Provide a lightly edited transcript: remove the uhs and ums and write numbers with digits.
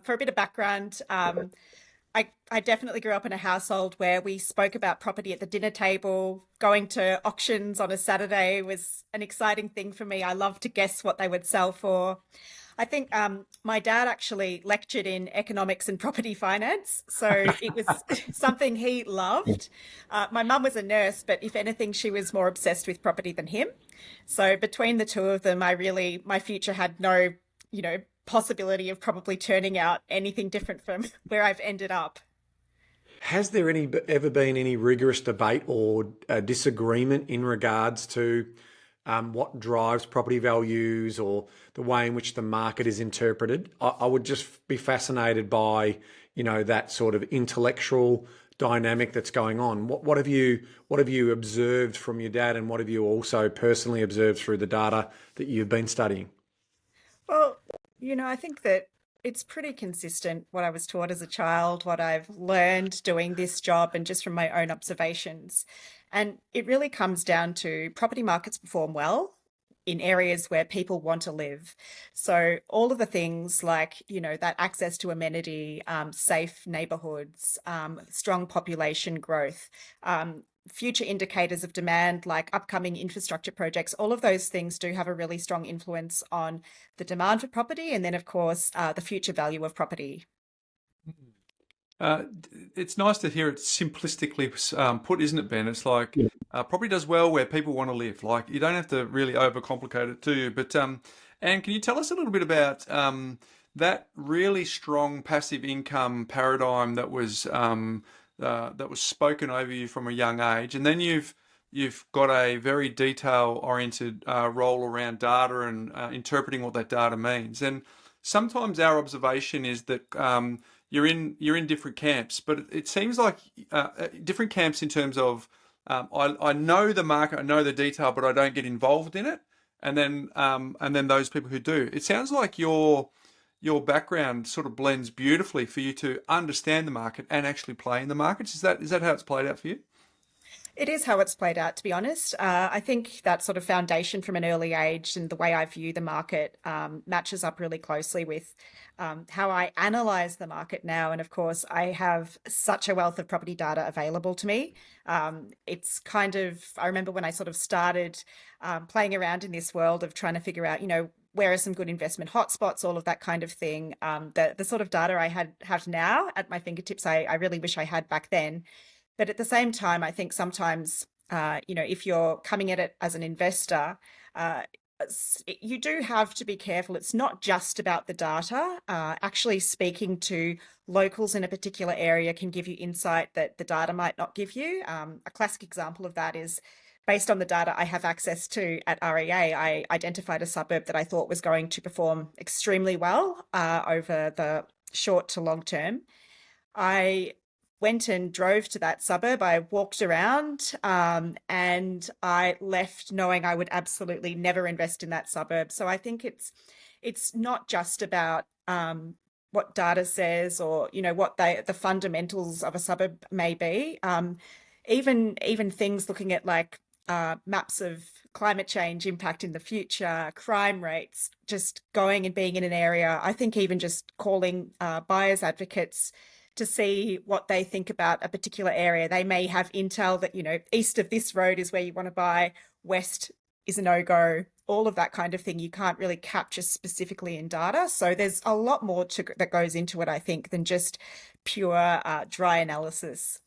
for a bit of background, I definitely grew up in a household where we spoke about property at the dinner table. Going to auctions on a Saturday was an exciting thing for me. I loved to guess what they would sell for. I think my dad actually lectured in economics and property finance, so it was something he loved. My mum was a nurse, but if anything, she was more obsessed with property than him. So between the two of them, my future had no, possibility of probably turning out anything different from where I've ended up. Has there ever been any rigorous debate or disagreement in regards to what drives property values or the way in which the market is interpreted? I would just be fascinated by, that sort of intellectual dynamic that's going on. What have you observed from your dad, and what have you also personally observed through the data that you've been studying? Well, I think that it's pretty consistent what I was taught as a child, what I've learned doing this job, and just from my own observations. And it really comes down to property markets perform well in areas where people want to live. So all of the things like, that access to amenity, safe neighborhoods, strong population growth, future indicators of demand like upcoming infrastructure projects, all of those things do have a really strong influence on the demand for property and then, of course, the future value of property. Uh, it's nice to hear it simplistically put, isn't it, Ben? It's like property does well where people want to live. Like you don't have to really overcomplicate it, do you? But Anne, can you tell us a little bit about that really strong passive income paradigm that was spoken over you from a young age, and then you've got a very detail-oriented role around data and interpreting what that data means. And sometimes our observation is that you're in different camps, but it seems like different camps in terms of I know the market, I know the detail, but I don't get involved in it. And then those people who do, it sounds like your background sort of blends beautifully for you to understand the market and actually play in the markets. Is that how it's played out for you? It is how it's played out, to be honest. I think that sort of foundation from an early age and the way I view the market matches up really closely with how I analyze the market now. And of course, I have such a wealth of property data available to me. It's kind of, I remember when I sort of started playing around in this world of trying to figure out, where are some good investment hotspots, all of that kind of thing. The sort of data have now at my fingertips, I really wish I had back then. But at the same time, I think sometimes, if you're coming at it as an investor, you do have to be careful. It's not just about the data. Actually speaking to locals in a particular area can give you insight that the data might not give you. A classic example of that is based on the data I have access to at REA, I identified a suburb that I thought was going to perform extremely well over the short to long term. I went and drove to that suburb. I walked around and I left knowing I would absolutely never invest in that suburb. So I think it's not just about what data says or what the fundamentals of a suburb may be. Even things looking at like maps of climate change impact in the future, crime rates, just going and being in an area. I think even just calling buyers advocates to see what they think about a particular area. They may have intel that, east of this road is where you want to buy, west is a no-go, all of that kind of thing you can't really capture specifically in data. So there's a lot more that goes into it, I think, than just pure dry analysis.